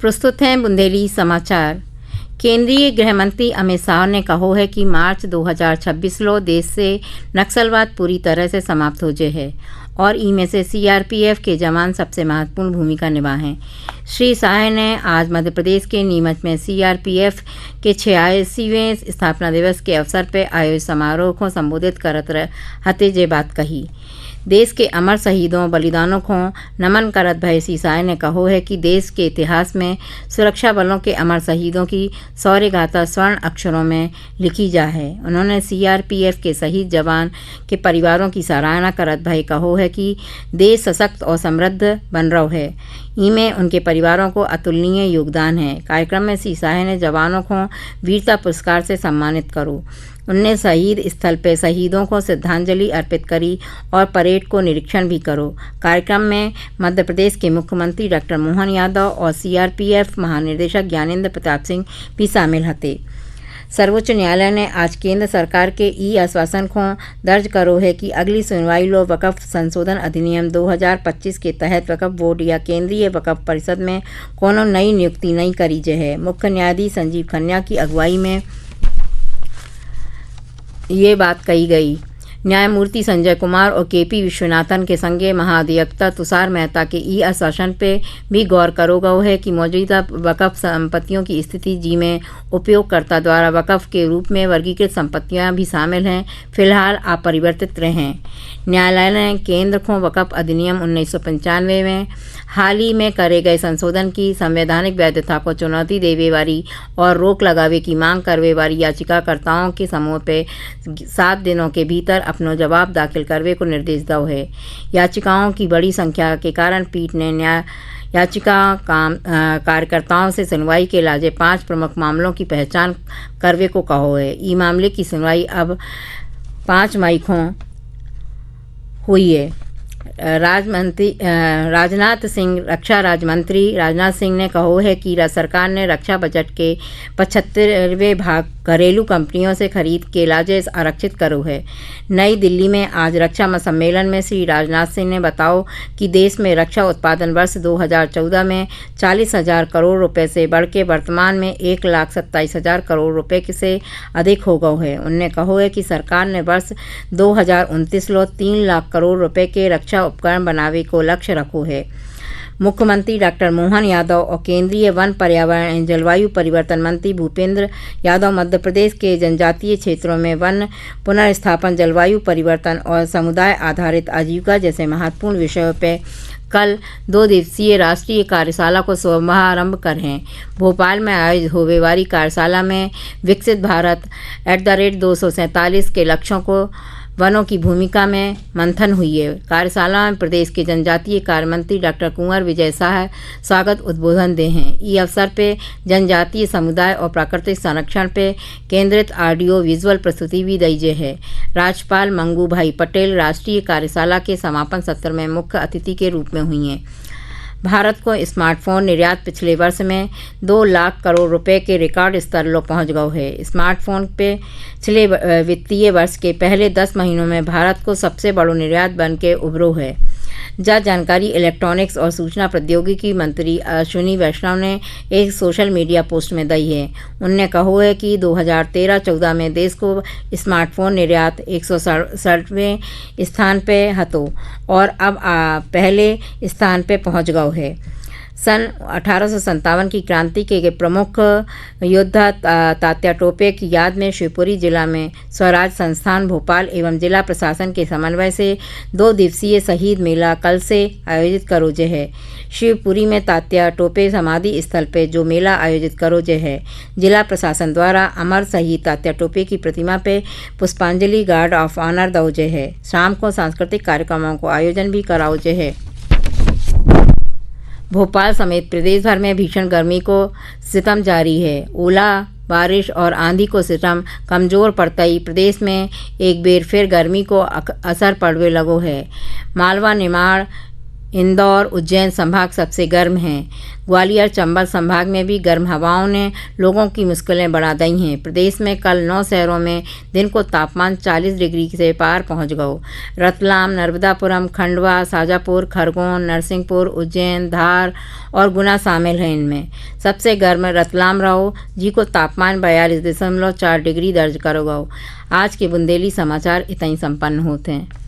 प्रस्तुत हैं बुंदेली समाचार। केंद्रीय गृह मंत्री अमित शाह ने कहा है कि मार्च 2026 लो देश से नक्सलवाद पूरी तरह से समाप्त हो जाए है और इनमें से सीआरपीएफ के जवान सबसे महत्वपूर्ण भूमिका निभाएं। श्री शाह ने आज मध्य प्रदेश के नीमच में सीआरपीएफ के 86वें स्थापना दिवस के अवसर पर आयोजित समारोह को संबोधित करते रहते ये बात कही। देश के अमर शहीदों बलिदानों को नमन करत भय श्री शाह ने कहा है कि देश के इतिहास में सुरक्षा बलों के अमर शहीदों की शौर्य गाथा स्वर्ण अक्षरों में लिखी जा है। उन्होंने सीआरपीएफ के शहीद जवान के परिवारों की सराहना करत भय कहा है कि देश सशक्त और समृद्ध बन रहा है। इनमें उनके परिवारों को अतुलनीय योगदान है। कार्यक्रम में श्री शाह ने जवानों को वीरता पुरस्कार से सम्मानित करो। उनने शहीद स्थल पर शहीदों को श्रद्धांजलि अर्पित करी और परेड को निरीक्षण भी करो। कार्यक्रम में मध्य प्रदेश के मुख्यमंत्री डॉक्टर मोहन यादव और सीआरपीएफ महानिदेशक ज्ञानेंद्र प्रताप सिंह भी शामिल थे। सर्वोच्च न्यायालय ने आज केंद्र सरकार के ई आश्वासन को दर्ज करो है कि अगली सुनवाई लो वक्फ संशोधन अधिनियम 2025 के तहत वक्फ बोर्ड या केंद्रीय वक्फ परिषद में कोनो नई नियुक्ति नहीं करी जाए है। मुख्य न्यायाधीश संजीव खन्ना की अगुवाई में ये बात कही गई। न्यायमूर्ति संजय कुमार और केपी विश्वनाथन के संगे महाधिवक्ता तुषार मेहता के ई आश्वासन पे भी गौर करो गयो है कि मौजूदा वक्फ संपत्तियों की स्थिति जिनमें उपयोगकर्ता द्वारा वक्फ के रूप में वर्गीकृत संपत्तियां भी शामिल हैं, फिलहाल अपरिवर्तित रहें। न्यायालय ने केंद्र को वक्फ अधिनियम 1995 में हाल ही में करे गए संशोधन की संवैधानिक वैधता को चुनौती देवे वाली और रोक लगावे की मांग करवे वाली याचिकाकर्ताओं के समूह पे 7 दिनों के भीतर अपना जवाब दाखिल करवे को निर्देश दो है। याचिकाओं की बड़ी संख्या के कारण पीठ ने याचिका कार्यकर्ताओं से सुनवाई के लाजे 5 प्रमुख मामलों की पहचान करवे को कहो है। ई मामले की सुनवाई अब 5 मई को हुई है। रक्षा राज्य मंत्री राजनाथ सिंह ने कहा है कि सरकार ने रक्षा बजट के 75वें भाग घरेलू कंपनियों से खरीद के लाजे आरक्षित करो है। नई दिल्ली में आज रक्षा सम्मेलन में श्री राजनाथ सिंह ने बताओ कि देश में रक्षा उत्पादन वर्ष 2014 में 40,000 करोड़ रुपए से बढ़ के वर्तमान में 1,27,000 करोड़ रुपए से अधिक हो गए है। उन्होंने कहा है कि सरकार ने वर्ष 2029 लो 3 लाख करोड़ रुपए के रक्षा उपकरण बनावे को लक्ष्य रखो है। मुख्यमंत्री डॉक्टर मोहन यादव और केंद्रीय वन पर्यावरण एवं जलवायु परिवर्तन मंत्री भूपेंद्र यादव मध्य प्रदेश के जनजातीय क्षेत्रों में वन पुनर्स्थापन, जलवायु परिवर्तन और समुदाय आधारित आजीविका जैसे महत्वपूर्ण विषयों पर कल 2 दिवसीय राष्ट्रीय कार्यशाला को शुभारंभ कर हैं। भोपाल में आयोजित होने वाली कार्यशाला में विकसित भारत @ 247 के लक्ष्यों को वनों की भूमिका में मंथन हुई है। कार्यशाला में प्रदेश के जनजातीय कार्य मंत्री डॉक्टर कुंवर विजय शाह स्वागत उद्बोधन दे हैं। इस अवसर पे जनजातीय समुदाय और प्राकृतिक संरक्षण पे केंद्रित ऑडियो विजुअल प्रस्तुति भी दी है। राज्यपाल मंगू भाई पटेल राष्ट्रीय कार्यशाला के समापन सत्र में मुख्य अतिथि के रूप में हुई हैं। भारत को स्मार्टफोन निर्यात पिछले वर्ष में 2 लाख करोड़ रुपए के रिकॉर्ड स्तर लो पहुंच गए है। स्मार्टफोन पे पिछले वित्तीय वर्ष के पहले 10 महीनों में भारत को सबसे बड़ो निर्यात बन के उभरो है। जानकारी इलेक्ट्रॉनिक्स और सूचना प्रौद्योगिकी मंत्री अश्विनी वैष्णव ने एक सोशल मीडिया पोस्ट में दी है। उन्होंने कहा है कि 2013-14 में देश को स्मार्टफोन निर्यात 167वें स्थान पे हतो और अब पहले स्थान पे पहुंच गए है। सन 1857 की क्रांति के प्रमुख योद्धा तात्या टोपे की याद में शिवपुरी जिला में स्वराज संस्थान भोपाल एवं जिला प्रशासन के समन्वय से 2 दिवसीय शहीद मेला कल से आयोजित करोजे है। शिवपुरी में तात्या टोपे समाधि स्थल पे जो मेला आयोजित करोजे है, जिला प्रशासन द्वारा अमर शहीद तात्या टोपे की प्रतिमा पे पुष्पांजलि गार्ड ऑफ ऑनर दौजे है। शाम को सांस्कृतिक कार्यक्रमों को आयोजन भी कराओजे है। भोपाल समेत प्रदेश भर में भीषण गर्मी को सितम जारी है। ओला बारिश और आंधी को सितम कमज़ोर पड़ता ही प्रदेश में एक बेर फिर गर्मी को असर पड़वे लगो है। मालवा, निमाड़, इंदौर उज्जैन संभाग सबसे गर्म हैं। ग्वालियर चंबल संभाग में भी गर्म हवाओं ने लोगों की मुश्किलें बढ़ा दी हैं। प्रदेश में कल 9 शहरों में दिन को तापमान 40 डिग्री से पार पहुंच गया। रतलाम, नर्मदापुरम, खंडवा, शाजापुर, खरगोन, नरसिंहपुर, उज्जैन, धार और गुना शामिल हैं। इनमें सबसे गर्म रतलाम रहो, जी को तापमान 42.4 डिग्री दर्ज करो गो। आज के बुंदेली समाचार इतना ही संपन्न होते हैं।